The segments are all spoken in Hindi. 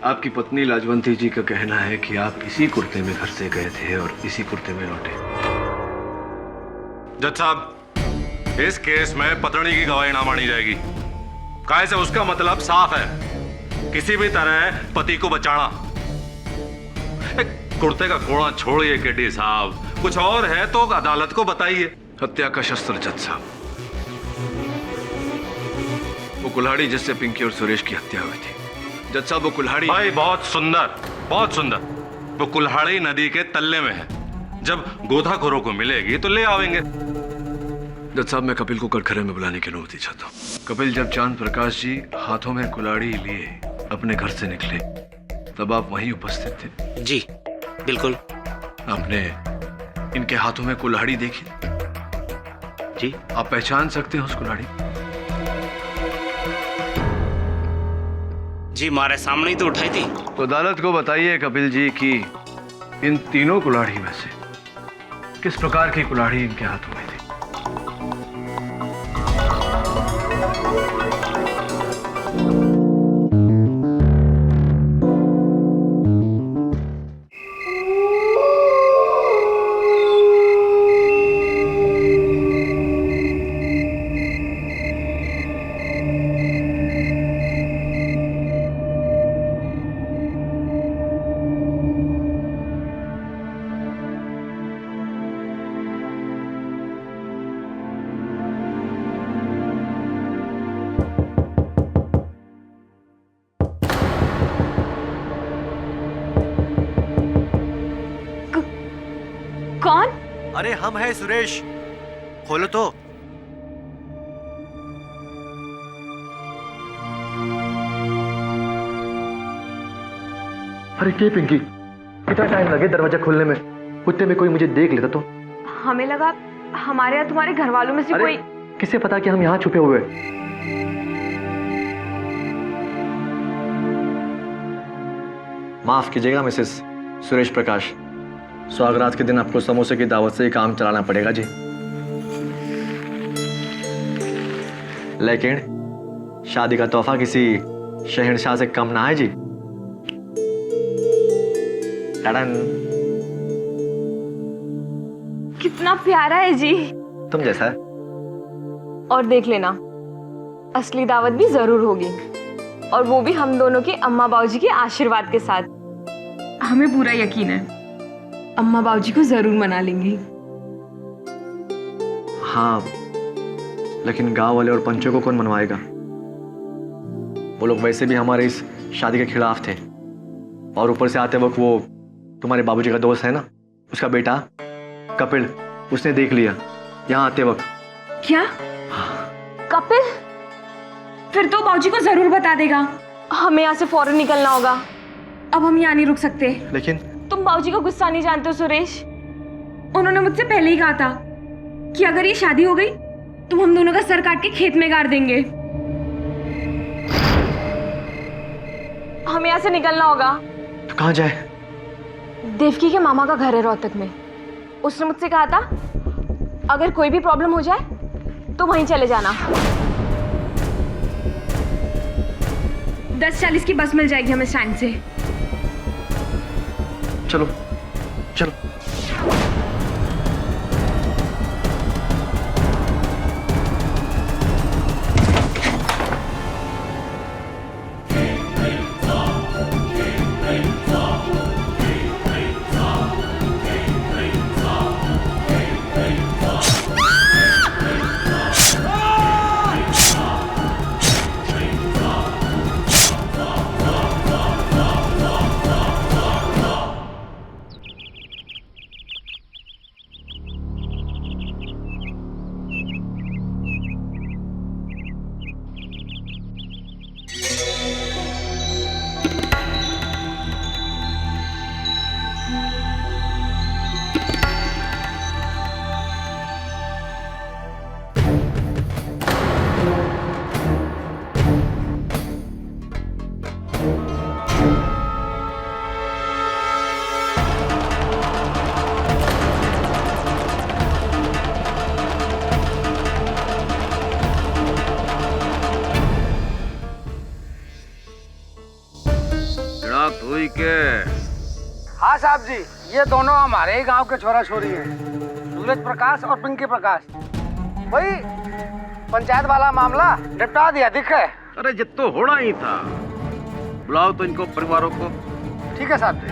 आपकी पत्नी लाजवंती जी का कहना है कि आप इसी कुर्ते में घर से गए थे और इसी कुर्ते में लौटे। जज साहब, इस केस में पत्नी की गवाही ना मानी जाएगी। काहे से उसका मतलब साफ है, किसी भी तरह पति को बचाना। कुर्ते का कोड़ा छोड़िए केडी साहब, कुछ और है तो अदालत को बताइए। हत्या का शस्त्र जज साहब, वो कुल्हाड़ी जिससे पिंकी और सुरेश की हत्या हुई थी। जज साहब वो कुल्हाड़ी। भाई बहुत सुंदर, बहुत सुंदर। वो कुल्हाड़ी नदी के तल्ले में है, जब गोताखोरों को मिलेगी तो ले आवेंगे। जज साहब मैं कपिल को कटघरे में बुलाने की अनुमति चाहता हूँ। कपिल, जब चांद प्रकाश जी हाथों में कुल्हाड़ी लिए अपने घर से निकले तब आप वहीं उपस्थित थे? जी बिल्कुल। आपने इनके हाथों में कुल्हाड़ी देखी? जी। आप पहचान सकते हैं उस कुल्हाड़ी? जी हमारे सामने ही तो उठाई थी। तो अदालत को बताइए कपिल जी कि इन तीनों कुल्हाड़ी में से किस प्रकार की कुल्हाड़ी इनके हाथों में थी? कौन? अरे हम हैं सुरेश, खोलो तो। अरे के पिंकी, इतना टाइम लगे दरवाजा खोलने में? कुत्ते में कोई मुझे देख लेता तो? हमें लगा हमारे या तुम्हारे घर वालों में से अरे, कोई। किसे पता कि हम यहाँ छुपे हुए? माफ कीजिएगा मिसेस सुरेश प्रकाश, स्वागरात के दिन आपको समोसे की दावत से ही काम चलाना पड़ेगा जी। लेकिन शादी का तोहफा किसी शहंशाह से कम ना है जी। टडन। कितना प्यारा है जी। तुम जैसा है। और देख लेना, असली दावत भी जरूर होगी, और वो भी हम दोनों के अम्मा बाबूजी के आशीर्वाद के साथ। हमें पूरा यकीन है अम्मा बाबूजी को जरूर मना लेंगी। हाँ, लेकिन गांव वाले और पंचों को कौन मनवाएगा? वो लोग वैसे भी हमारे इस शादी के खिलाफ थे, और ऊपर से आते वक्त वो तुम्हारे बाबूजी का दोस्त है ना, उसका बेटा कपिल, उसने देख लिया यहाँ आते वक्त। क्या? कपिल? फिर तो बाबूजी को जरूर बता देगा। हमें यहाँ से फौरन निकलना होगा, अब हम यहाँ नहीं रुक सकते। लेकिन तुम बाबूजी का गुस्सा नहीं जानते हो सुरेश। उन्होंने मुझसे पहले ही कहा था कि अगर ये शादी हो गई तो हम दोनों का सर काट के खेत में गाड़ देंगे। हमें यहाँ से निकलना होगा। तो कहाँ जाए? देवकी के मामा का घर है रोहतक में। उसने मुझसे कहा था अगर कोई भी प्रॉब्लम हो जाए तो वहीं चले जाना। 10:40 की बस मिल जाएगी हमें स्टैंड से। चलो चलो। रात हुई के हाँ साहब जी, ये दोनों हमारे ही गांव के छोरा छोरी हैं, सूरज प्रकाश और पिंकी प्रकाश। वही पंचायत वाला मामला निपटा दिया दिखे। अरे जितो होना ही था, बुलाओ तो इनको परिवारों को। ठीक है साहब जी।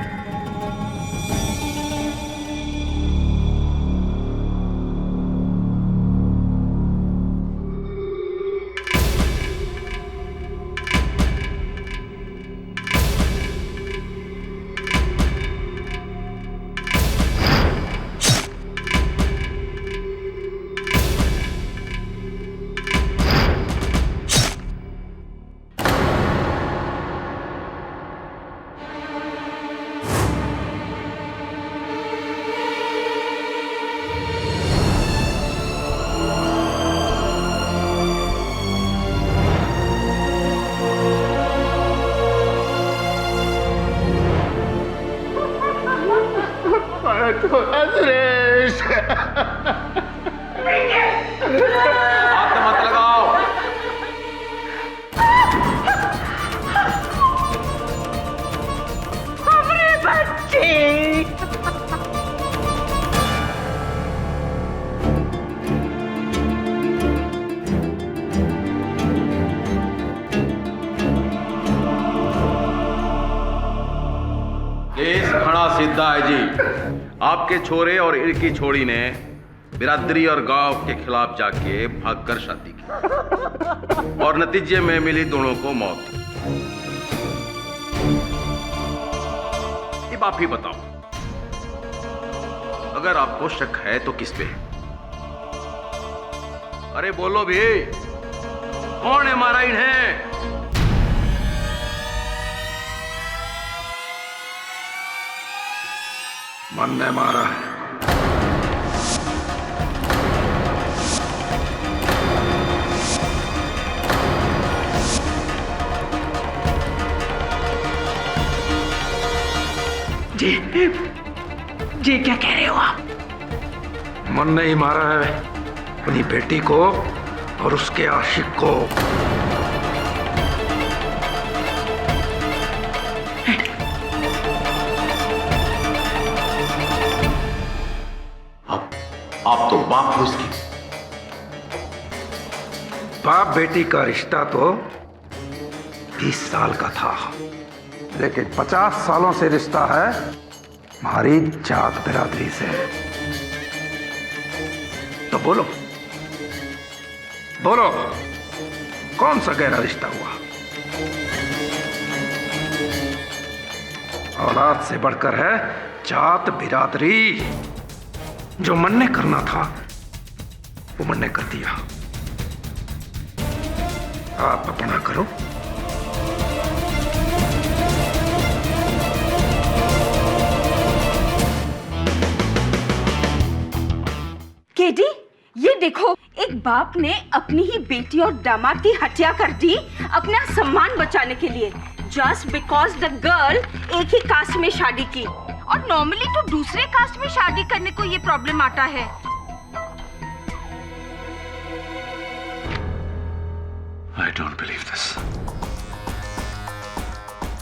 हाथ मत लगाओ। केस खड़ा सीधा है जी। आपके छोरे और इनकी छोड़ी ने बिरादरी और गांव के खिलाफ जाके भागकर शादी की और नतीजे में मिली दोनों को मौत। अब आप ही बताओ, अगर आपको शक है तो किस पे? अरे बोलो भी, कौन है मारा इन्हें? मन ने मारा है। जी क्या कह रहे हो आप? मन ने ही मारा है अपनी बेटी को और उसके आशिक को। आप तो बाप हो उसकी। बाप बेटी का रिश्ता तो 20 साल का था, लेकिन 50 सालों से रिश्ता है हमारी जात बिरादरी से। तो बोलो बोलो, कौन सा गहरा रिश्ता हुआ? औलाद से बढ़कर है जात बिरादरी। जो मन ने करना था वो मन ने कर दिया। आप अपना करो। केडी, ये देखो, एक बाप ने अपनी ही बेटी और दामाद की हत्या कर दी अपना सम्मान बचाने के लिए, जस्ट बिकॉज द गर्ल एक ही कास्ट में शादी की। और नॉर्मली तो दूसरे कास्ट में शादी करने को ये प्रॉब्लम आता है। I don't believe this.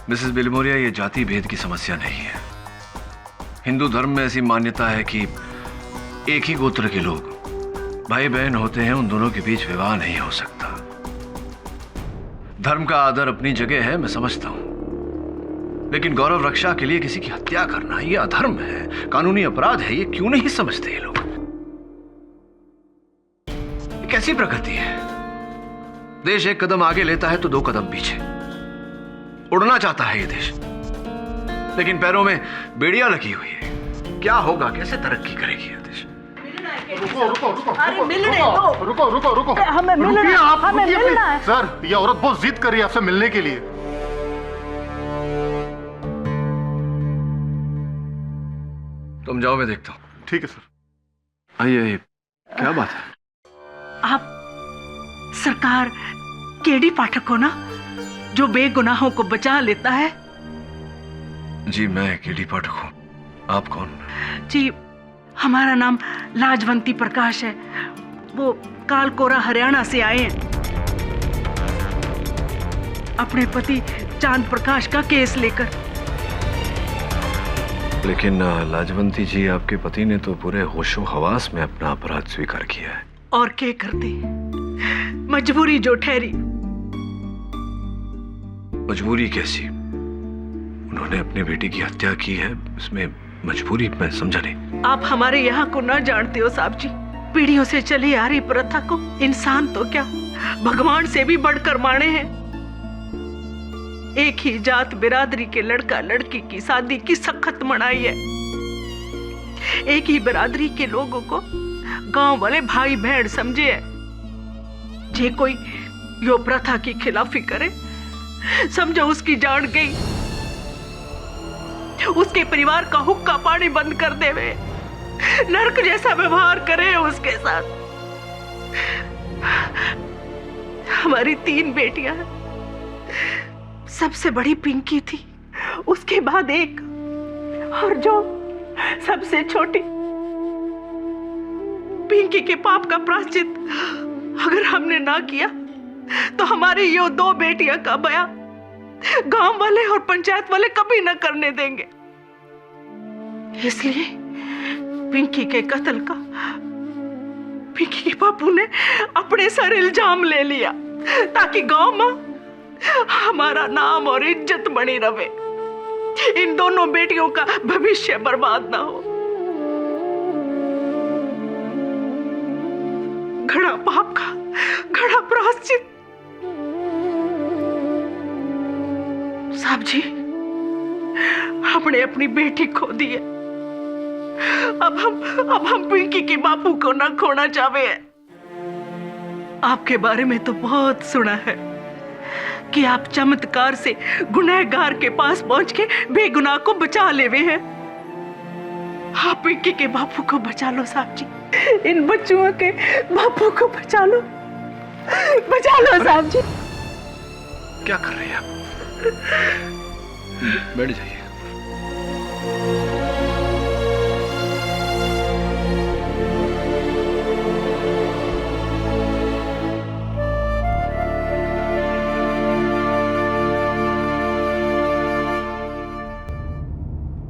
Mrs Bilimoria, ये जाति भेद की समस्या नहीं है। हिंदू धर्म में ऐसी मान्यता है कि एक ही गोत्र के लोग भाई बहन होते हैं, उन दोनों के बीच विवाह नहीं हो सकता। धर्म का आदर अपनी जगह है, मैं समझता हूं, लेकिन गौरव रक्षा के लिए किसी की हत्या करना ये अधर्म है, कानूनी अपराध है। ये क्यों नहीं समझते ये लोग? ये कैसी प्रकृति है? देश एक कदम आगे लेता है तो 2 कदम पीछे। उड़ना चाहता है ये देश, लेकिन पैरों में बेड़ियां लगी हुई है। क्या होगा? कैसे तरक्की करेगी ये देश? रुको, हमें मिलना है। सर, ये औरत बहुत जिद कर रही है आपसे मिलने के लिए। तुम जाओ, मैं देखता हूं। ठीक है सर। आइए, क्या बात है? आप सरकार केडी पाठक हो ना, जो बेगुनाहों को बचा लेता है? जी, मैं केडी पाठक हूं। आप कौन? जी, हमारा नाम लाजवंती प्रकाश है। वो कालकोरा हरियाणा से आए हैं अपने पति चांद प्रकाश का केस लेकर। लेकिन लाजवंती जी, आपके पति ने तो पूरे होशो हवास में अपना अपराध स्वीकार किया है। और क्या करते, मजबूरी जो ठहरी। मजबूरी कैसी? उन्होंने अपनी बेटी की हत्या की है, इसमें मजबूरी मैं समझा नहीं। आप हमारे यहाँ को न जानते हो साहब जी। पीढ़ियों से चली आ रही प्रथा को इंसान तो क्या, भगवान से भी बढ़कर माने हैं। एक ही जात बिरादरी के लड़का लड़की की शादी की सख्त मनाही है। एक ही बिरादरी के लोगों को गांव वाले भाई बहन समझे है। जे कोई यो प्रथा की खिलाफी करे, समझो उसकी जान गई। उसके परिवार का हुक्का पानी बंद कर देवे, नरक जैसा व्यवहार करे उसके साथ। हमारी 3 बेटियां हैं। सबसे बड़ी पिंकी थी, उसके बाद एक, और जो सबसे छोटी। पिंकी के पाप का प्रायश्चित अगर हमने ना किया तो हमारी ये 2 बेटियां का बया गांव वाले और पंचायत वाले कभी न करने देंगे। इसलिए पिंकी के कत्ल का पिंकी के बापू ने अपने सर इल्जाम ले लिया, ताकि गांव में हमारा नाम और इज्जत बनी रहे, इन दोनों बेटियों का भविष्य बर्बाद ना हो। घड़ा पाप का घड़ा प्रायश्चित। साहब जी, हमने अपनी बेटी खो दी है। अब हम पिंकी के बापू को ना खोना चाहते हैं। आपके बारे में तो बहुत सुना है कि आप चमत्कार से गुनहगार के पास पहुंच के बेगुनाह को बचा लेवे हैं। आप पिंकी के बापू को बचा लो साहब जी, इन बच्चों के बापू को बचा लो साहब जी। क्या कर रहे हैं आप? बैठ जाइए।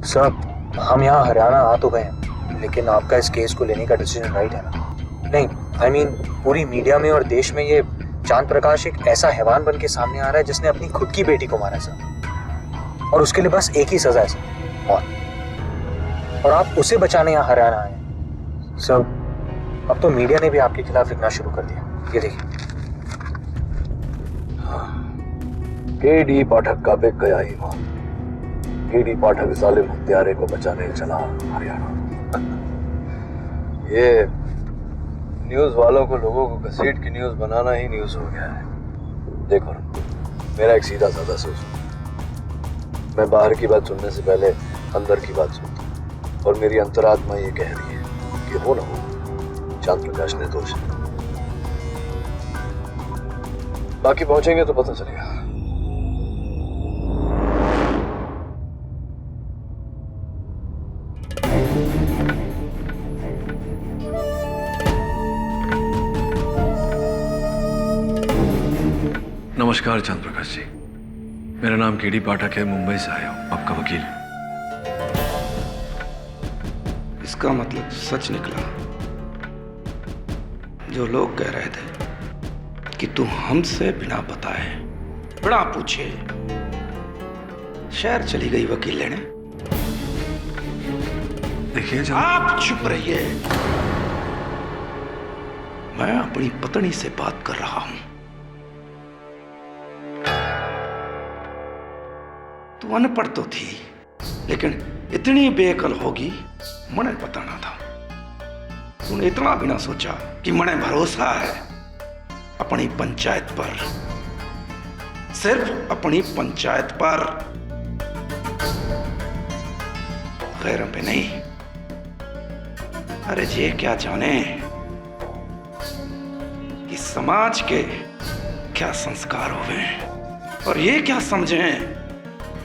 साहब, हम यहाँ हरियाणा आ तो गए हैं, लेकिन आपका इस केस को लेने का डिसीजन राइट है ना? नहीं, I mean, पूरी मीडिया में और देश में ये चांद प्रकाश एक ऐसा हैवान बन के सामने आ रहा है जिसने अपनी खुद की बेटी को मारा सर, और उसके लिए बस एक ही सजा है सर, मौत। और आप उसे बचाने यहाँ हरियाणा आए हैं सर। अब तो मीडिया ने भी आपके खिलाफ लिखना शुरू कर दिया। ये देखिए, केडी पाठक का बिक गया ईमान। केडी पाठक जालिम हत्यारे को बचाने चला हरियाणा। ये न्यूज वालों को लोगों को घसीट की न्यूज बनाना ही न्यूज हो गया है। देखो, मेरा एक सीधा साधा सोच, मैं बाहर की बात सुनने से पहले अंदर की बात सुनता हूँ, और मेरी अंतरात्मा ये कह रही है कि हो ना हो, चांद प्रकाश निर्दोष है। बाकी पहुंचेंगे तो पता चलेगा। नमस्कार चांद प्रकाश जी, मेरा नाम केडी पाठक है, मुंबई से आया हूं, आपका वकील। इसका मतलब सच निकला जो लोग कह रहे थे कि तू हमसे बिना बताए, बिना पूछे शहर चली गई वकील लेने। देखिए, आप चुप रहिए, मैं अपनी पत्नी से बात कर रहा हूं। तू अनपढ़ तो थी, लेकिन इतनी बेअकल होगी मने पता ना था। तूने इतना भी ना सोचा कि मने भरोसा है अपनी पंचायत पर, सिर्फ अपनी पंचायत पर, गैरों पे नहीं। अरे ये क्या जाने कि समाज के क्या संस्कार हुए, और ये क्या समझें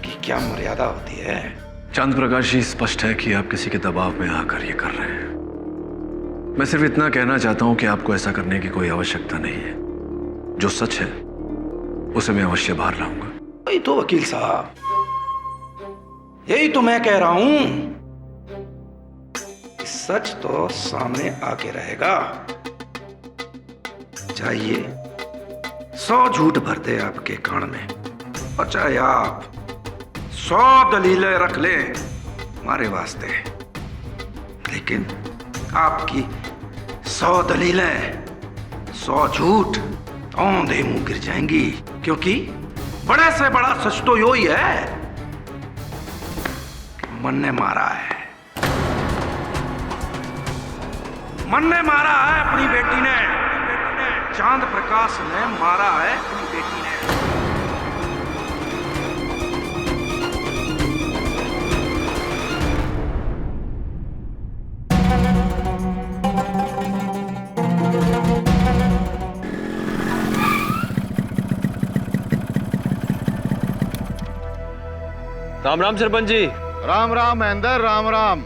कि क्या मर्यादा होती है। चांद प्रकाश जी, स्पष्ट है कि आप किसी के दबाव में आकर ये कर रहे हैं। मैं सिर्फ इतना कहना चाहता हूं कि आपको ऐसा करने की कोई आवश्यकता नहीं है। जो सच है उसे मैं अवश्य बाहर लाऊंगा। वही तो वकील साहब, यही तो मैं कह रहा हूं सच तो सामने आके रहेगा। चाहिए 100 झूठ भर दे आपके कान में, और चाहे आप 100 दलीलें रख ले हमारे वास्ते, लेकिन आपकी 100 दलीलें 100 झूठ औंधे मुंह गिर जाएंगी, क्योंकि बड़े से बड़ा सच तो यो ही है कि मन ने मारा है। मन ने मारा है अपनी बेटी ने, चांद प्रकाश ने मारा है अपनी बेटी ने। राम राम सरपंच जी। राम राम महेंद्र, राम राम।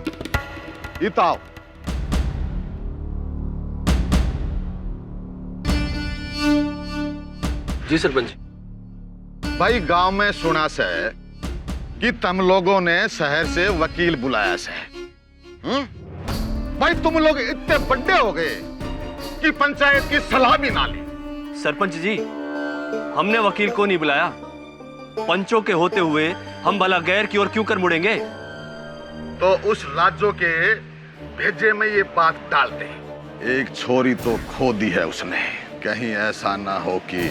इताओ जी सरपंच। भाई गांव में सुना से कि तुम लोगों ने शहर से वकील बुलाया से। भाई तुम लोग इतने बड़े हो गए कि पंचायत की सलाह भी ना ली। सरपंच जी, हमने वकील को नहीं बुलाया। पंचों के होते हुए हम भला गैर की ओर क्यों कर मुड़ेंगे? तो उस लाजो के भेजे में ये बात डाल दे। एक छोरी तो खो दी है उसने, कहीं ऐसा ना हो कि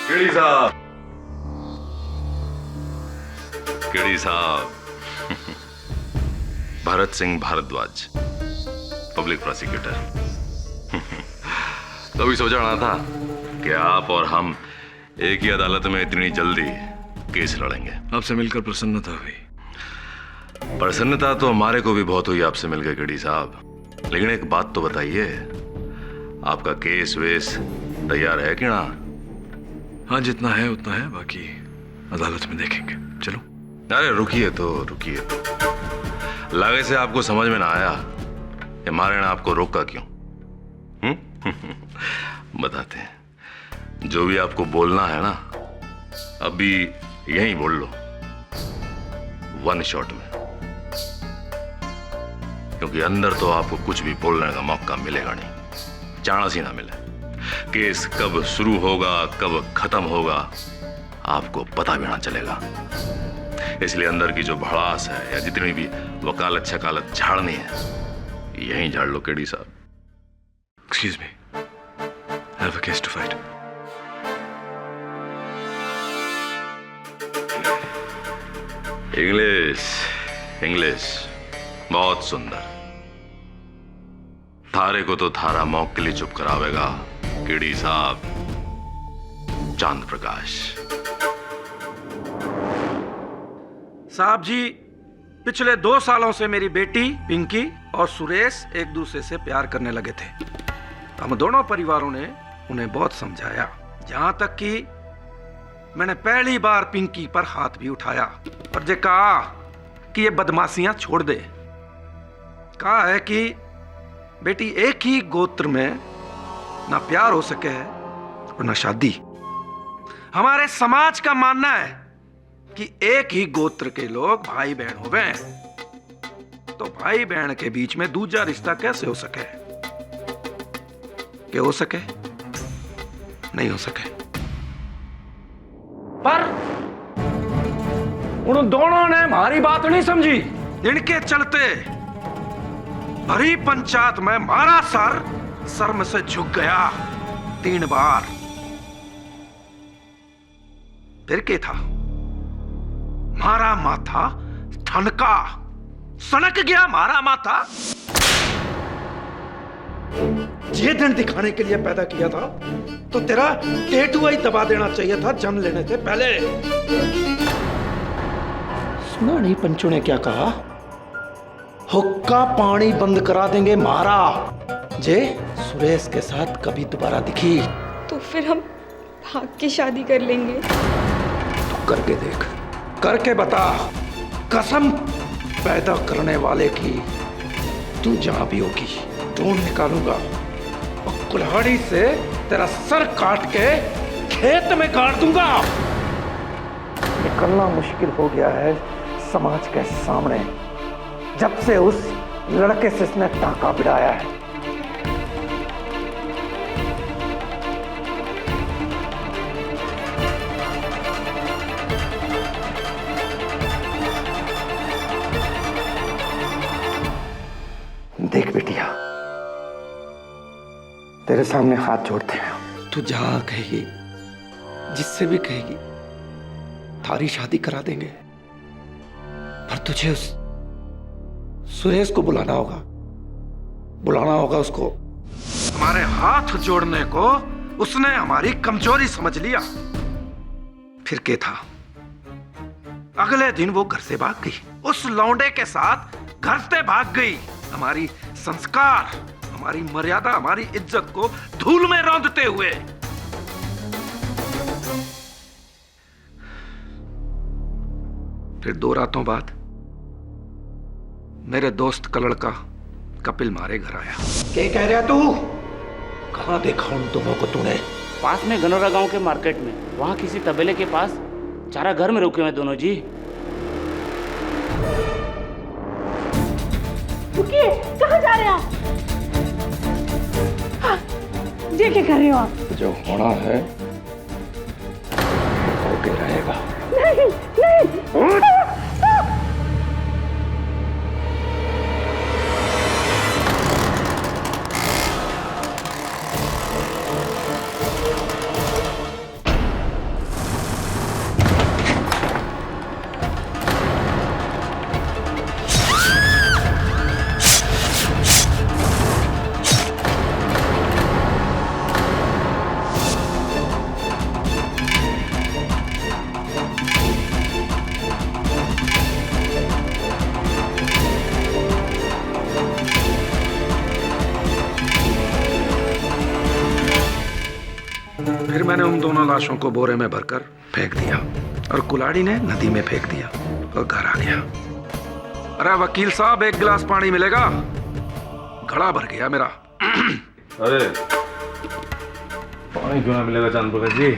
केड़ी साहब, केड़ी साहब, भरत सिंह भारद्वाज, पब्लिक प्रोसिक्यूटर। कभी सोचा ना था कि आप और हम एक ही अदालत में इतनी जल्दी केस लड़ेंगे। आपसे मिलकर प्रसन्नता हुई। प्रसन्नता तो हमारे को भी बहुत हुई आपसे मिलकर केडी साहब, लेकिन एक बात तो बताइए, आपका केस वेस तैयार है कि ना? हाँ, जितना है उतना है, बाकी अदालत में देखेंगे। चलो। अरे रुकिए तो, रुकिए तो। लागे से आपको समझ में ना आया कि मारे ने आपको रोका क्यों? बताते हैं। जो भी आपको बोलना है ना, अभी यहीं बोल लो, 1 शॉट में, क्योंकि अंदर तो आपको कुछ भी बोलने का मौका मिलेगा नहीं, चांस ही ना मिले। केस कब शुरू होगा, कब खत्म होगा, आपको पता भी ना चलेगा। इसलिए अंदर की जो भड़ास है या जितनी भी वकालत शकालत झाड़नी है, यहीं झाड़ लो केडी साहब। Excuse me. I have a case to fight. English, English बहुत सुंदर। थारे को तो थारा मौके लिए चुप करावेगा केडी साहब, चांद प्रकाश। साहब जी, पिछले 2 सालों से मेरी बेटी पिंकी और सुरेश एक दूसरे से प्यार करने लगे थे। हम दोनों परिवारों ने उन्हें बहुत समझाया, यहां तक कि मैंने पहली बार पिंकी पर हाथ भी उठाया और जे कहा कि ये बदमाशियां छोड़ दे। कहा है कि बेटी, एक ही गोत्र में ना प्यार हो सके और ना शादी। हमारे समाज का मानना है कि एक ही गोत्र के लोग भाई बहन हो गए, तो भाई बहन के बीच में दूसरा रिश्ता कैसे हो सके? क्या हो सके? नहीं हो सके। पर उन दोनों ने हमारी बात नहीं समझी। इनके चलते भरी पंचायत में मारा सर शर्म से झुक गया 3 बार। फिर क्या था? मारा माथा ठनका, सनक गया मारा माथा। ये दिन दिखाने के लिए पैदा किया था, तो तेरा टेटुआ ही दबा देना चाहिए था जन्म लेने से पहले। सुना नहीं पंचों ने क्या कहा? हुक्का पानी बंद करा देंगे मारा जे सुरेश के साथ कभी दोबारा दिखी तो फिर हम भाग के शादी कर लेंगे। तो करके देख, करके बता। कसम पैदा करने वाले की, तू जहां भी होगी ढूंढ निकालूंगा और कुल्हाड़ी से तेरा सर काट के खेत में गाड़ दूंगा। निकलना मुश्किल हो गया है समाज के सामने जब से उस लड़के से इसने टाका भिड़ाया है। देख बेटिया, तेरे सामने हाथ जोड़ते हैं। तू जहां कहेगी, जिससे भी कहेगी, थारी शादी करा देंगे। पर तुझे उस सुरेश को बुलाना होगा उसको। हमारे हाथ जोड़ने को उसने हमारी कमजोरी समझ लिया। फिर क्या था, अगले दिन वो घर से भाग गई। उस लौंडे के साथ घर से भाग गई। हमारी संस्कार, हमारी मर्यादा, हमारी इज्जत को धूल में रौंदते हुए। फिर 2 रातों बाद मेरे दोस्त का लड़का कपिल मारे घर आया। क्या कह रहा तू? कहां देखा उन दोनों को तूने? पास में गनौरा गांव के मार्केट में, वहां किसी तबेले के पास चारा घर में रुके हुए दोनों जी। रुकिए, कहाँ जा रहे हैं आप? ये क्या कर रहे हो आप? जो होना है होके रहेगा। नहीं, नहीं। फिर मैंने उन दोनों लाशों को बोरे में भरकर फेंक दिया और कुल्हाड़ी ने नदी में फेंक दिया और घर आ गया। अरे वकील साहब, 1 गिलास पानी मिलेगा? घड़ा भर गया मेरा। अरे पानी क्यों ना मिलेगा चांद प्रकाश जी?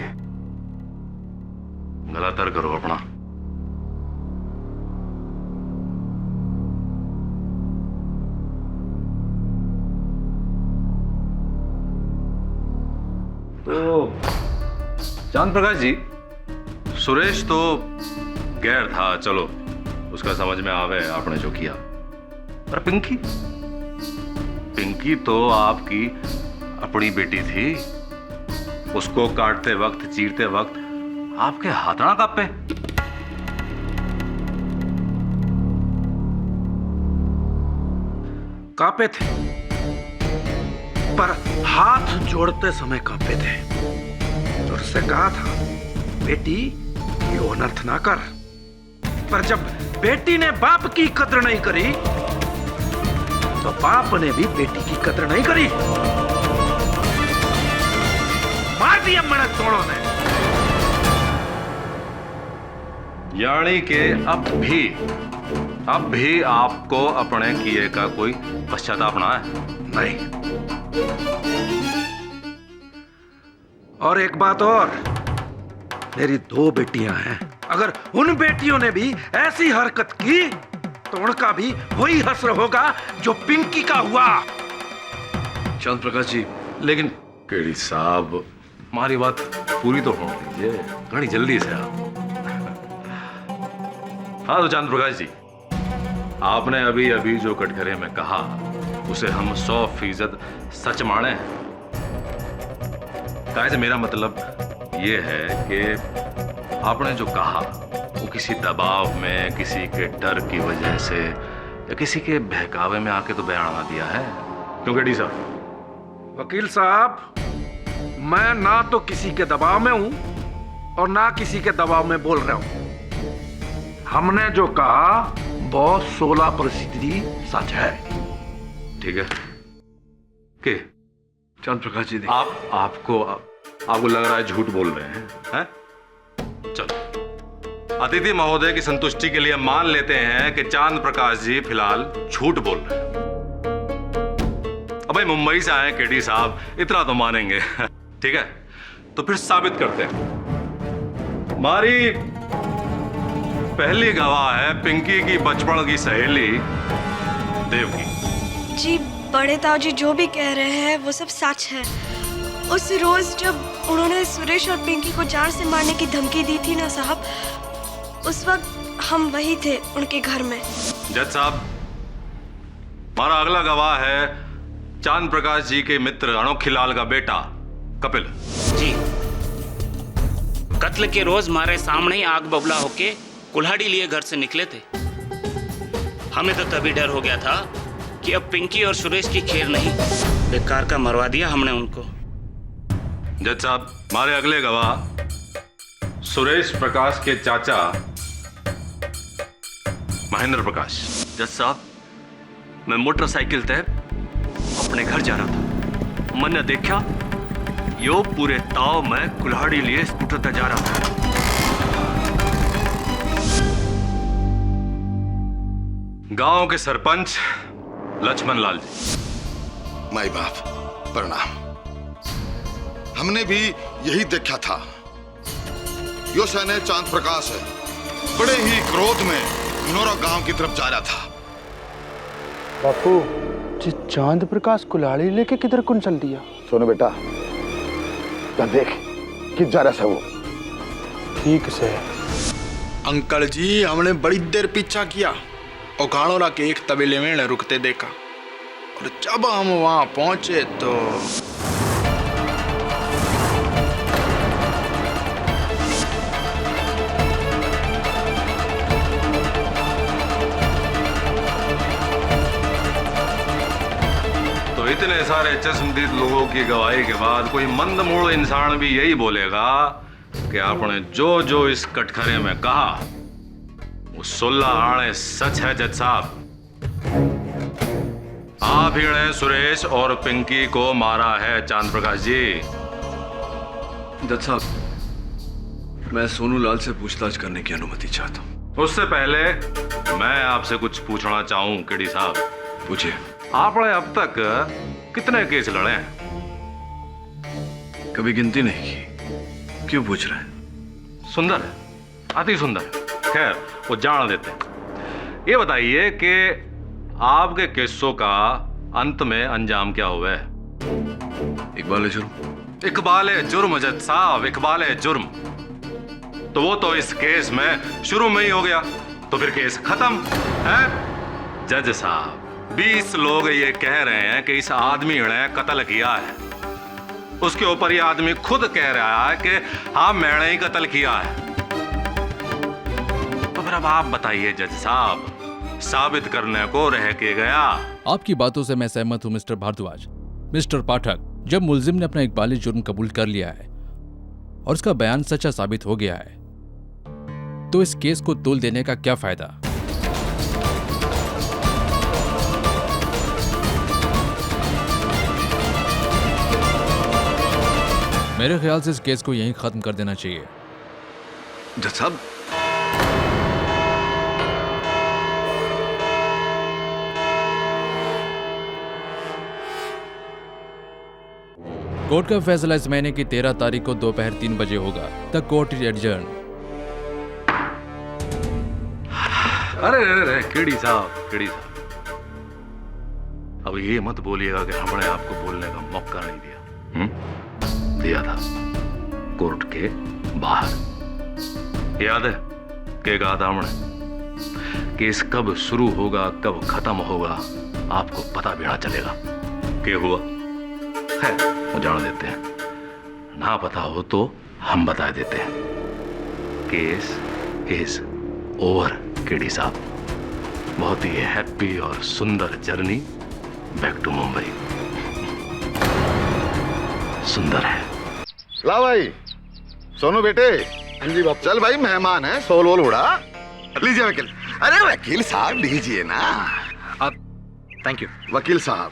गला तर करो अपना। तो चांद प्रकाश जी, सुरेश तो गैर था, चलो उसका समझ में आवे आपने जो किया। पर पिंकी, पिंकी तो आपकी अपनी बेटी थी। उसको काटते वक्त, चीरते वक्त आपके हाथ ना कांपे? कांपे थे, पर हाथ जोड़ते समय कांपे थे। और उससे कहा था, बेटी ये अनर्थ ना कर। पर जब बेटी ने बाप की कद्र नहीं करी, तो बाप ने भी बेटी की कद्र नहीं करी। मार दिया मणक दोनों ने। यानी कि अब भी आपको अपने किए का कोई पश्चाताप ना है? नहीं। और एक बात और, मेरी 2 बेटियां हैं। अगर उन बेटियों ने भी ऐसी हरकत की तो उनका भी वही हश्र होगा जो पिंकी का हुआ। चांद प्रकाश जी, लेकिन केडी साहब, हमारी बात पूरी तो होने दीजिए, घड़ी जल्दी से आप। हाँ तो चांद प्रकाश जी, आपने अभी अभी जो कटघरे में कहा उसे हम 100% सच माने हैं। कैसे, मेरा मतलब ये है कि आपने जो कहा वो किसी दबाव में, किसी के डर की वजह से या किसी के बहकावे में आके तो बयान ना दिया है, क्योंकि डी साहब। वकील साहब, मैं ना तो किसी के दबाव में हूं और ना किसी के दबाव में बोल रहा हूं। हमने जो कहा वो 16% सच है। ठीक है के चांद प्रकाश जी, आपको लग रहा है झूठ बोल रहे हैं? चलो, अतिथि महोदय की संतुष्टि के लिए मान लेते हैं कि चांद प्रकाश जी फिलहाल झूठ बोल रहे हैं। अब भाई मुंबई से आए केडी साहब, इतना तो मानेंगे। ठीक है, तो फिर साबित करते हैं। हमारी पहली गवाह है पिंकी की बचपन की सहेली देवकी। जी बड़े ताऊ जी जो भी कह रहे हैं वो सब सच है। उस रोज जब उन्होंने सुरेश और पिंकी को जान से मारने की धमकी दी थी ना साहब, उस वक्त हम वही थे उनके घर में। जज साहब, हमारा अगला गवाह है चांद प्रकाश जी के मित्र अनोखीलाल का बेटा कपिल जी। कत्ल के रोज हमारे सामने ही आग बबूला होके कुल्हाड़ी लिए घर से निकले थे। हमें तो तभी डर हो गया था कि अब पिंकी और सुरेश की खैर नहीं, बेकार का मरवा दिया हमने उनको। जज साहब, हमारे अगले गवाह सुरेश प्रकाश के चाचा महेंद्र प्रकाश। जज साहब, मैं मोटरसाइकिल ते अपने घर जा रहा था। मैंने देखा यो पूरे ताव में कुल्हाड़ी लिए स्कूटर पे जा रहा था। गांव के सरपंच लक्ष्मण लाल जी। माई बाप प्रणाम। हमने भी यही देखा था। यो सैने चांद प्रकाश है, बड़े ही क्रोध में नोरा गांव की तरफ जा रहा था। बापू जी, चांद प्रकाश कुल्हाड़ी लेके किधर कौन चल दिया? सोनू बेटा, देख कि जा रहा था वो। ठीक से। अंकल जी, हमने बड़ी देर पीछा किया और गाड़ोरा के एक तबेले में रुकते देखा, और जब हम वहां पहुंचे तो इतने सारे चश्मदीद लोगों की गवाही के बाद कोई मंदमूढ़ इंसान भी यही बोलेगा कि आपने जो जो इस कटघरे में कहा वो 16 आने सच है। जज साहब, आप ही ने सुरेश और पिंकी को मारा है। चांद प्रकाश जी। जज साहब, मैं सोनू लाल से पूछताछ करने की अनुमति चाहता हूँ। उससे पहले मैं आपसे कुछ पूछना चाहूं केडी साहब। पूछिए। आपने अब तक कितने केस लड़े हैं? कभी गिनती नहीं की। क्यों पूछ रहे हैं? सुंदर है, अति सुंदर है। खैर, वो जान देते हैं। ये बताइए कि आपके केसों का अंत में अंजाम क्या हुआ है? इकबाल जुर्म। इकबाल जुर्म जज साहब, इकबाल जुर्म। तो वो तो इस केस में शुरू में ही हो गया, तो फिर केस खत्म है। जज साहब, 20 लोग ये कह रहे हैं कि इस आदमी ने कत्ल किया है। उसके ऊपर ये आदमी खुद कह रहा है कि हाँ मैंने ही कत्ल किया है। तो फिर अब आप बताइए जज साहब, साबित करने को रह के गया। आपकी बातों से मैं सहमत हूं मिस्टर भारद्वाज। मिस्टर पाठक, जब मुलजिम ने अपना इकबाली जुर्म कबूल कर लिया है और उसका बयान सच्चा साबित हो गया है, तो इस केस को तोल देने का क्या फायदा? मेरे ख्याल से इस केस को यहीं खत्म कर देना चाहिए। जज साहब, कोर्ट का फैसला इस महीने की 13 तारीख को दोपहर 3 बजे होगा। The court is adjourn. अरे केडी साहब, केडी साहब, अब ये मत बोलिएगा कि हमने आपको बोलने का मौका नहीं दिया। दिया था, कोर्ट के बाहर। याद है कि कहा था हमने, केस कब शुरू होगा कब खत्म होगा आपको पता भी ना चलेगा। क्या हुआ है वो जान देते हैं, ना पता हो तो हम बता देते हैं। केस इज ओवर केडी साहब। बहुत ही हैप्पी और सुंदर जर्नी बैक टू मुंबई। सुंदर है। ला भाई सोनू बेटे। हाँ जी बाप। चल भाई, मेहमान है, सोल वोल उड़ा लीजिए वकील। अरे वकील साहब लीजिए ना। थैंक यू वकील साहब।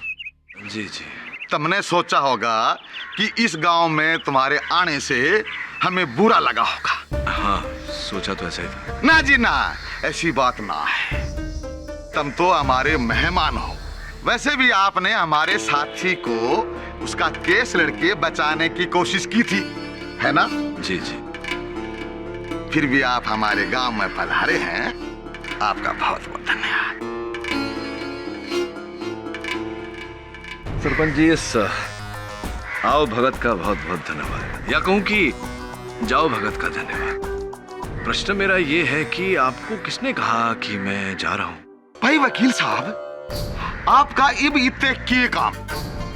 जी जी। तुमने सोचा होगा कि इस गांव में तुम्हारे आने से हमें बुरा लगा होगा। हाँ, सोचा तो ऐसा ही था। ना जी ना, ऐसी बात ना है। तुम तो हमारे मेहमान हो, वैसे भी आपने हमारे साथी को उसका केस लड़के बचाने की कोशिश की थी, है ना? जी जी। फिर भी आप हमारे गांव में पधारे हैं, आपका बहुत बहुत धन्यवाद। सरपंच जी, इस आओ भगत का बहुत बहुत धन्यवाद, या कहूं कि जाओ भगत का धन्यवाद। प्रश्न मेरा ये है कि आपको किसने कहा कि मैं जा रहा हूं? भाई वकील साहब, आपका इब इत्ते किए काम,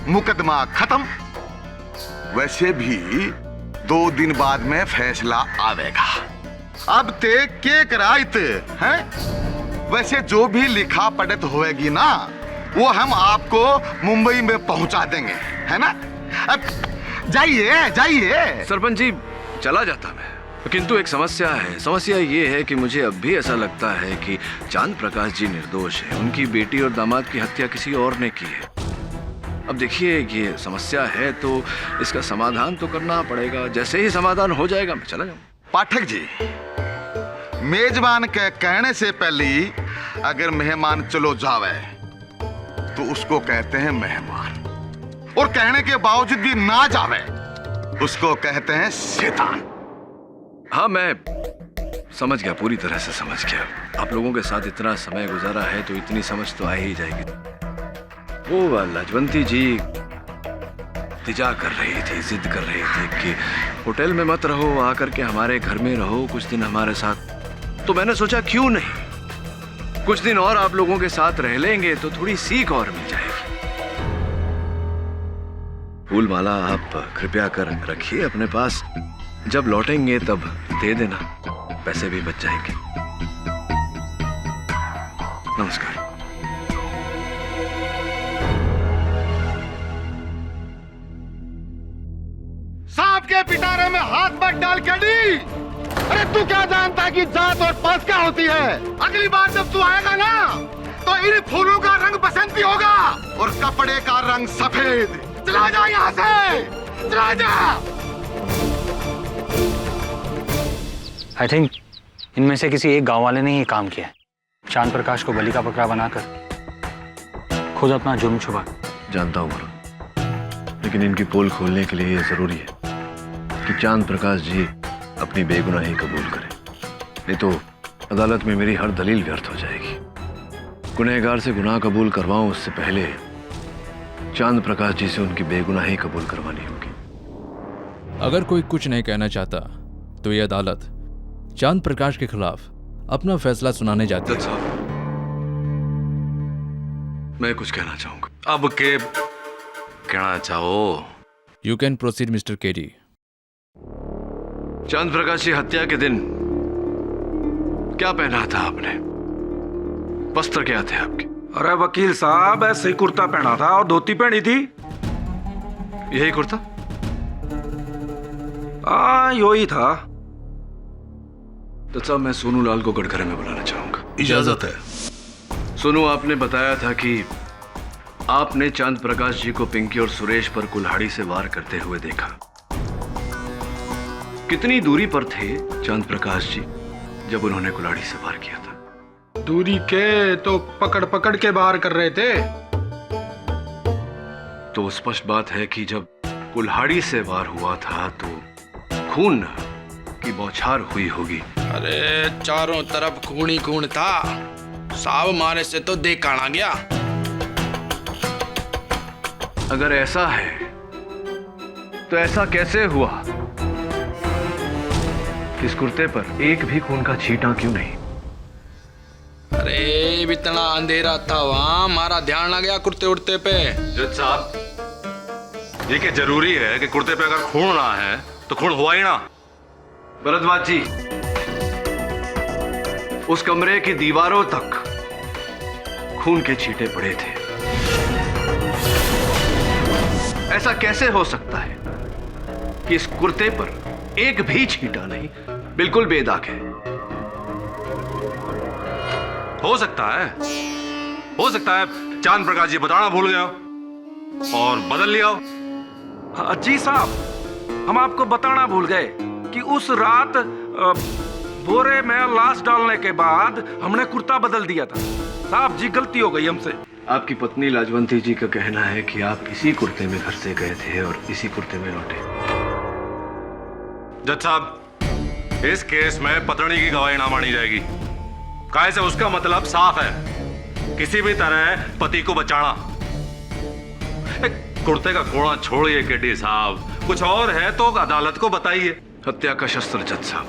मुकदमा खत्म। वैसे भी 2 दिन बाद में फैसला आवेगा। अब ते के कराइते हैं? वैसे जो भी लिखा पढ़त होएगी ना, वो हम आपको मुंबई में पहुंचा देंगे, है ना? अब जाइए जाइए। सरपंच जी, चला जाता मैं, किंतु एक समस्या है। समस्या ये है कि मुझे अब भी ऐसा लगता है कि चांद प्रकाश जी निर्दोष है। उनकी बेटी और दामाद की हत्या किसी और ने की है। अब देखिए, ये समस्या है तो इसका समाधान तो करना पड़ेगा। जैसे ही समाधान हो जाएगा मैं चला जाऊंगा। पाठक जी, मेजबान के कहने से पहले ही अगर मेहमान चलो जावे तो उसको कहते हैं मेहमान, और कहने के बावजूद भी ना जावे उसको कहते हैं शैतान। हाँ, मैं समझ गया, पूरी तरह से समझ गया। आप लोगों के साथ इतना समय गुजारा है तो इतनी समझ तो आ ही जाएगी। वो लाजवंती जी तिजा कर रही थी, जिद कर रही थी कि होटल में मत रहो, आकर के हमारे घर में रहो कुछ दिन हमारे साथ। तो मैंने सोचा क्यों नहीं, कुछ दिन और आप लोगों के साथ रह लेंगे तो थोड़ी सीख और मिल जाएगी। फूल माला आप कृपया कर रखिए अपने पास, जब लौटेंगे तब दे देना, पैसे भी बच जाएंगे। नमस्कार। सांप के पिटारे में हाथ मत डाल के डी। अरे तू क्या जानता है कि जात और पास क्या होती है? अगली बार जब तू आएगा ना तो इन फूलों का रंग बसंती होगा और कपड़े का रंग सफेद। चला जा यहाँ से, चला जा। आई थिंक इनमें से किसी एक गांव वाले ने ये काम किया है। चांद प्रकाश को बलि का बकरा बनाकर खुद अपना जुर्म छुपा। जानता हूँ गुरु, लेकिन इनकी पोल खोलने के लिए ये जरूरी है कि चांद प्रकाश जी अपनी बेगुनाही कबूल करें, नहीं तो अदालत में मेरी हर दलील व्यर्थ हो जाएगी। गुनहगार से गुनाह कबूल करवाऊं उससे पहले चांद प्रकाश जी से उनकी बेगुनाही कबूल करवानी होगी। अगर कोई कुछ नहीं कहना चाहता तो ये अदालत चांद प्रकाश के खिलाफ अपना फैसला सुनाने जाती है। मैं कुछ कहना चाहूंगा। अब के कहना चाहो? You can proceed mister KD. चांद प्रकाश की हत्या के दिन क्या पहना था आपने? वस्त्र क्या थे आपके? अरे वकील साहब, ऐसे ही कुर्ता पहना था और धोती पहनी थी। यही कुर्ता? हाँ, यही था। तो साहब, मैं सोनू लाल को गड़खरे में बुलाना चाहूंगा। इजाजत है। सोनू, आपने बताया था कि आपने चांद प्रकाश जी को पिंकी और सुरेश पर कुल्हाड़ी से वार करते हुए देखा। कितनी दूरी पर थे चांद प्रकाश जी जब उन्होंने कुल्हाड़ी से वार किया था? दूरी के तो पकड़ पकड़ के बाहर कर रहे थे। तो स्पष्ट बात है कि जब कुल्हाड़ी से वार हुआ था तो खून की बौछार हुई होगी। अरे चारों तरफ खून ही खून था, साव मारे से तो देखा ना गया। अगर ऐसा है तो ऐसा कैसे हुआ? इस कुर्ते पर एक भी खून का छींटा क्यों नहीं? अरे इतना अंधेरा था वहां, हमारा ध्यान आ गया कुर्ते उड़ते पे। जज साहब, ये क्या जरूरी है कि कुर्ते पे अगर खून ना है तो खून हुआ ही ना? भरद्वाज जी, उस कमरे की दीवारों तक खून के छींटे पड़े थे। ऐसा कैसे हो सकता है कि इस कुर्ते पर एक भी छींटा नहीं, बिल्कुल बेदाग है? हो सकता है चांद प्रकाश जी बताना भूल गया और बदल लिया हो। जी साहब, हम आपको बताना भूल गए कि उस रात बोरे में लाश डालने के बाद हमने कुर्ता बदल दिया था। साहब जी, गलती हो गई हमसे। आपकी पत्नी लाजवंती जी का कहना है कि आप इसी कुर्ते में घर से गए थे और इसी कुर्ते में लौटे। जज साहब, इस केस में पत्नी की गवाही ना मानी जाएगी। काहे से उसका मतलब साफ है, किसी भी तरह पति को बचाना। कुर्ते का कोड़ा छोड़िए केडी साहब, कुछ और है तो अदालत को बताइए। हत्या का शस्त्र जज साहब,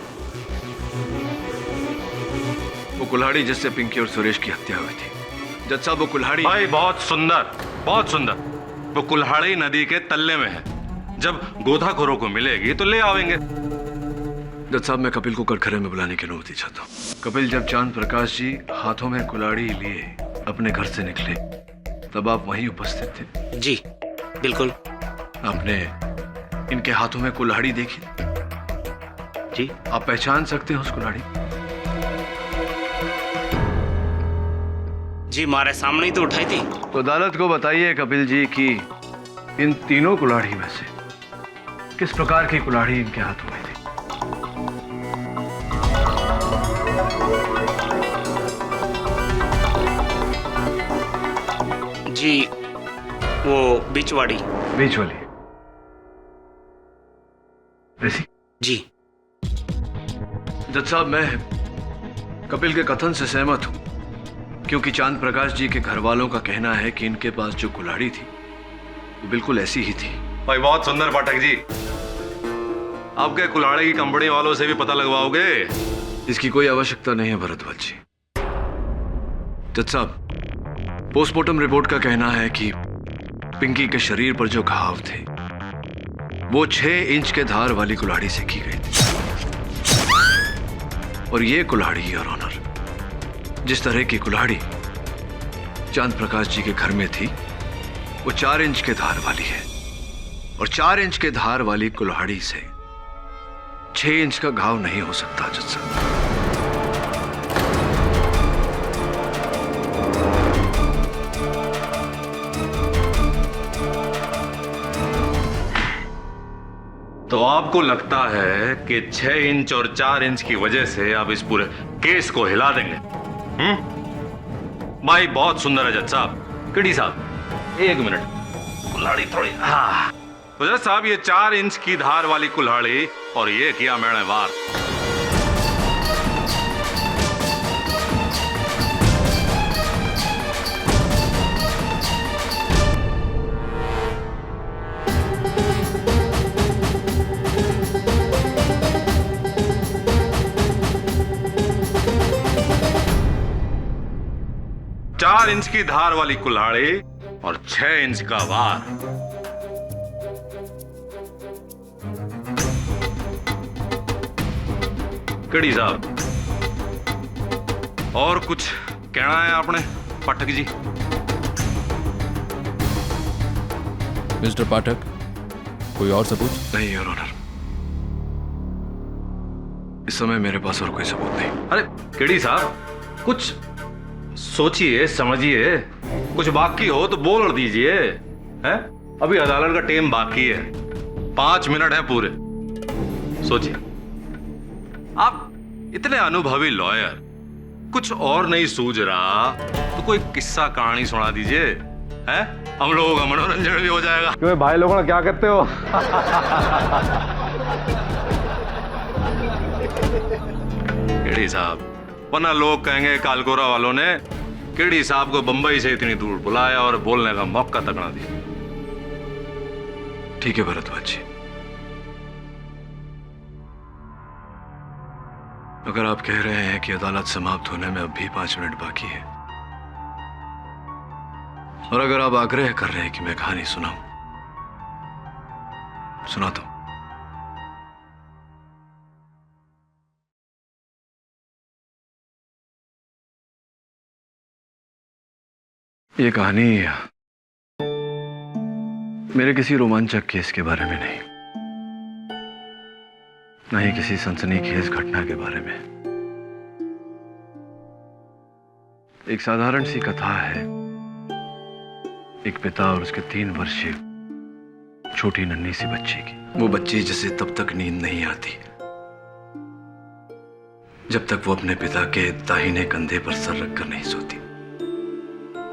वो कुल्हाड़ी जिससे पिंकी और सुरेश की हत्या हुई थी। जज साहब वो कुल्हाड़ी। भाई बहुत सुंदर, बहुत सुंदर। वो कुल्हाड़ी नदी के तल्ले में है, जब गोताखोरों को मिलेगी तो ले आवेंगे। जज साहब मैं कपिल को कटघरे में बुलाने की अनुमति चाहता हूँ। कपिल, जब चांद प्रकाश जी हाथों में कुल्हाड़ी लिए अपने घर से निकले तब आप वहीं उपस्थित थे? जी बिल्कुल। आपने इनके हाथों में कुल्हाड़ी देखी? जी। आप पहचान सकते हैं उस कुल्हाड़ी? जी हमारे सामने ही तो उठाई थी। तो अदालत को बताइए कपिल जी कि इन तीनों कुल्हाड़ी में से किस प्रकार की कुल्हाड़ी इनके हाथों में थी? जी वो बीच वाली। बीच वाली? वैसी? जी। जज साहब मैं कपिल के कथन से सहमत हूं, क्योंकि चांद प्रकाश जी के घर वालों का कहना है कि इनके पास जो कुल्हाड़ी थी वो बिल्कुल ऐसी ही थी। भाई बहुत सुंदर पाठक जी, आपके कुल्हाड़ी की कंपनी वालों से भी पता लगवाओगे? इसकी कोई आवश्यकता नहीं है भरद्वाज जी। जज साहब पोस्टमार्टम रिपोर्ट का कहना है कि पिंकी के शरीर पर जो घाव थे वो 6 इंच के धार वाली कुल्हाड़ी से की गई थी, और ये कुल्हाड़ी योर ऑनर, जिस तरह की कुल्हाड़ी चांद प्रकाश जी के घर में थी वो 4 इंच के धार वाली है, और 4 इंच के धार वाली कुल्हाड़ी से 6 इंच का घाव नहीं हो सकता जज साहब। तो आपको लगता है कि 6 इंच और 4 इंच की वजह से आप इस पूरे केस को हिला देंगे? भाई बहुत सुंदर है जज साहब। किडी साहब 1 मिनट, कुल्हाड़ी थोड़ी। हाँ तो जज साहब ये 4 इंच की धार वाली कुल्हाड़ी और ये किया मैंने वार। चार इंच की धार वाली कुल्हाड़ी और 6 इंच का वार। कड़ी साहब और कुछ कहना है आपने पाठक जी? मिस्टर पाठक कोई और सबूत? नहीं योर ऑनर, इस समय मेरे पास और कोई सबूत नहीं। अरे केडी साहब कुछ सोचिए समझिए, कुछ बाकी हो तो बोल दीजिए। हैं अभी अदालत का टाइम बाकी है, 5 मिनट है पूरे। सोचिए, आप इतने अनुभवी लॉयर, कुछ और नहीं सूझ रहा तो कोई किस्सा कहानी सुना दीजिए। हैं हम लोगों का मनोरंजन भी हो जाएगा। क्यों भाई लोगों क्या कहते हो? केडी साहब, वरना लोग कहेंगे कालकोरा वालों ने केडी साहब को बंबई से इतनी दूर बुलाया और बोलने का मौका तक ना दिया। ठीक है भरद्वाज जी, अगर आप कह रहे हैं कि अदालत समाप्त होने में अब भी 5 मिनट बाकी है, और अगर आप आग्रह कर रहे हैं कि मैं कहानी सुनाऊं, सुनाता हूं। ये कहानी मेरे किसी रोमांचक केस के बारे में नहीं, न ही किसी सनसनीखेज घटना के बारे में। एक साधारण सी कथा है एक पिता और उसके 3 वर्षीय छोटी नन्ही सी बच्ची की। वो बच्ची जिसे तब तक नींद नहीं आती जब तक वो अपने पिता के दाहिने कंधे पर सर रखकर नहीं सोती,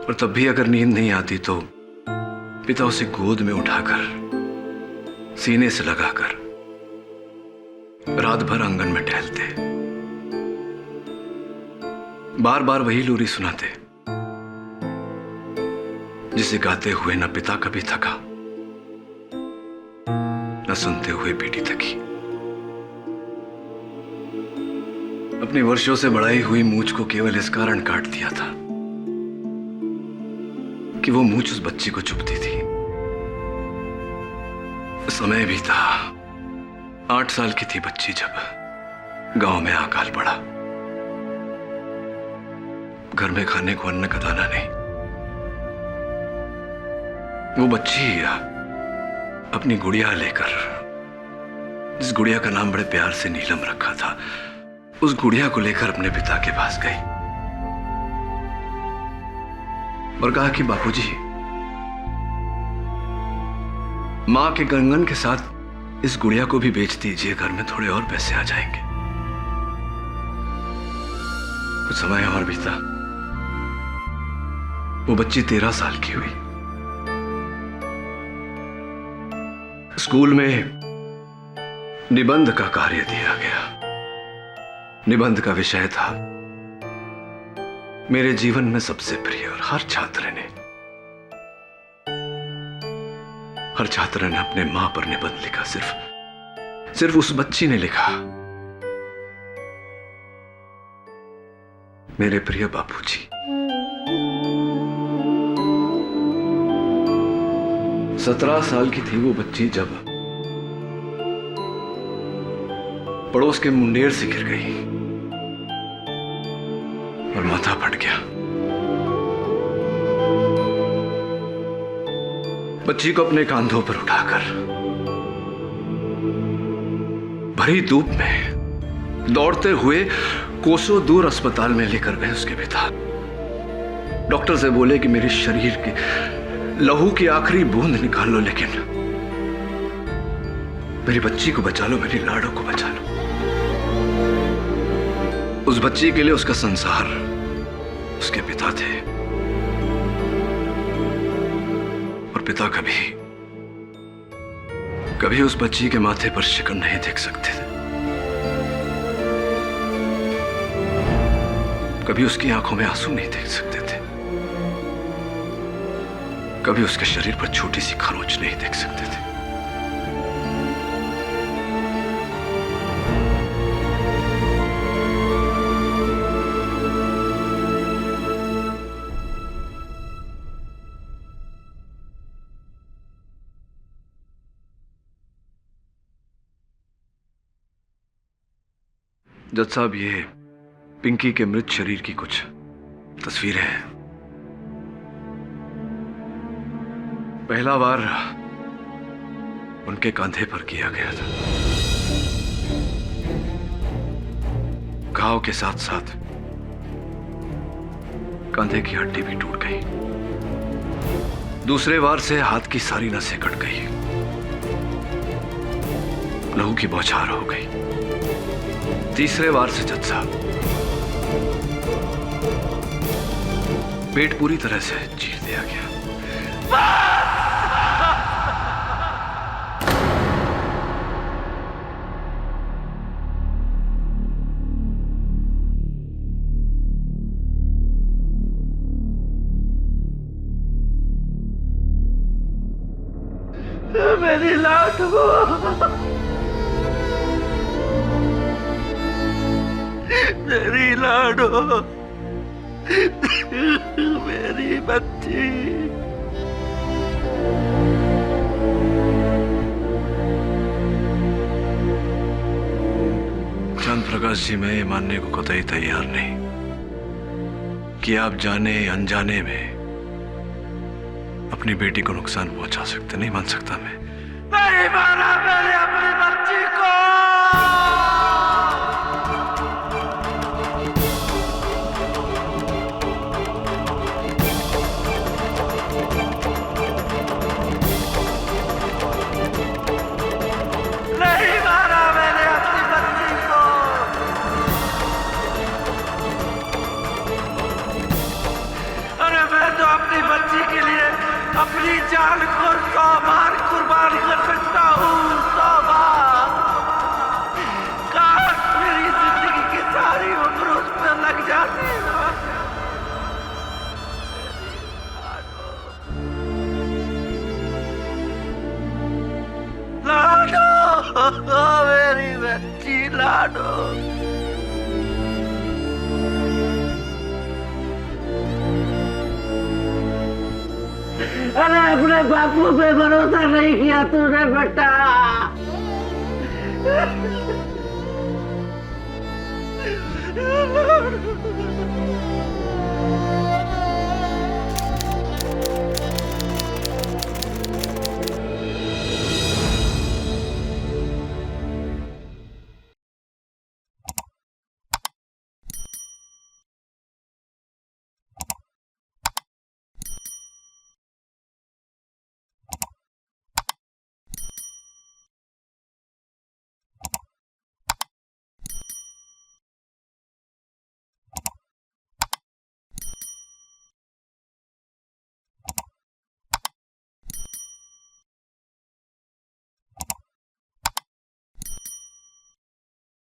और तब भी अगर नींद नहीं आती तो पिता उसे गोद में उठाकर सीने से लगाकर रात भर आंगन में टहलते, बार बार वही लोरी सुनाते जिसे गाते हुए न पिता कभी थका न सुनते हुए बेटी थकी। अपने वर्षों से बढ़ाई हुई मूंछ को केवल इस कारण काट दिया था कि वो मूंछ उस बच्ची को चुभती थी। समय भी था, 8 साल की थी बच्ची जब गांव में अकाल पड़ा। घर में खाने को अन्न का दाना नहीं। वो बच्ची अपनी गुड़िया लेकर, जिस गुड़िया का नाम बड़े प्यार से नीलम रखा था, उस गुड़िया को लेकर अपने पिता के पास गई और कहा कि बापूजी, मां के कंगन के साथ इस गुड़िया को भी बेच दीजिए, घर में थोड़े और पैसे आ जाएंगे। कुछ समय और बीता। वो बच्ची 13 साल की हुई। स्कूल में निबंध का कार्य दिया गया। निबंध का विषय था मेरे जीवन में सबसे प्रिय, और हर छात्र ने अपने मां पर निबंध लिखा। सिर्फ उस बच्ची ने लिखा, मेरे प्रिय बापूजी। 17 साल की थी वो बच्ची जब पड़ोस के मुंडेर से गिर गई और माथा फट गया। बच्ची को अपने कांधों पर उठाकर भरी धूप में दौड़ते हुए कोसों दूर अस्पताल में लेकर गए उसके पिता। डॉक्टर से बोले कि मेरे शरीर के लहू की आखिरी बूंद निकाल लो, लेकिन मेरी बच्ची को बचा लो, मेरी लाडो को बचा लो। उस बच्ची के लिए उसका संसार उसके पिता थे, और पिता कभी उस बच्ची के माथे पर शिकन नहीं देख सकते थे, कभी उसकी आंखों में आंसू नहीं देख सकते थे, कभी उसके शरीर पर छोटी सी खरोंच नहीं देख सकते थे। जज साहब, ये पिंकी के मृत शरीर की कुछ तस्वीरें हैं। पहला वार उनके कंधे पर किया गया था। घाव के साथ साथ कंधे की हड्डी भी टूट गई। दूसरे वार से हाथ की सारी नसें कट गई, लहू की बौछार हो गई। तीसरे वार से जज साहब पेट पूरी तरह से चीर दिया गया। मेरी लाडो, मेरी लाडो, मेरी बच्ची। चांद प्रकाश जी, मैं ये मानने को कतई तैयार नहीं कि आप जाने अनजाने में अपनी बेटी को नुकसान पहुंचा सकते। नहीं मान सकता मैं। नहीं मारा मैंने अपनी बच्ची को। नहीं मारा मैंने अपनी बच्ची को। अरे मैं तो अपनी जान को 100 बार कुर्बान कर सकता हूँ, 100 बार। काश मेरी जिंदगी की सारी उम्र उस पर लग जाती है। लाडो, मेरी बच्ची लाडो। अरे अपने बापू पे भरोसा नहीं किया तूने बेटा।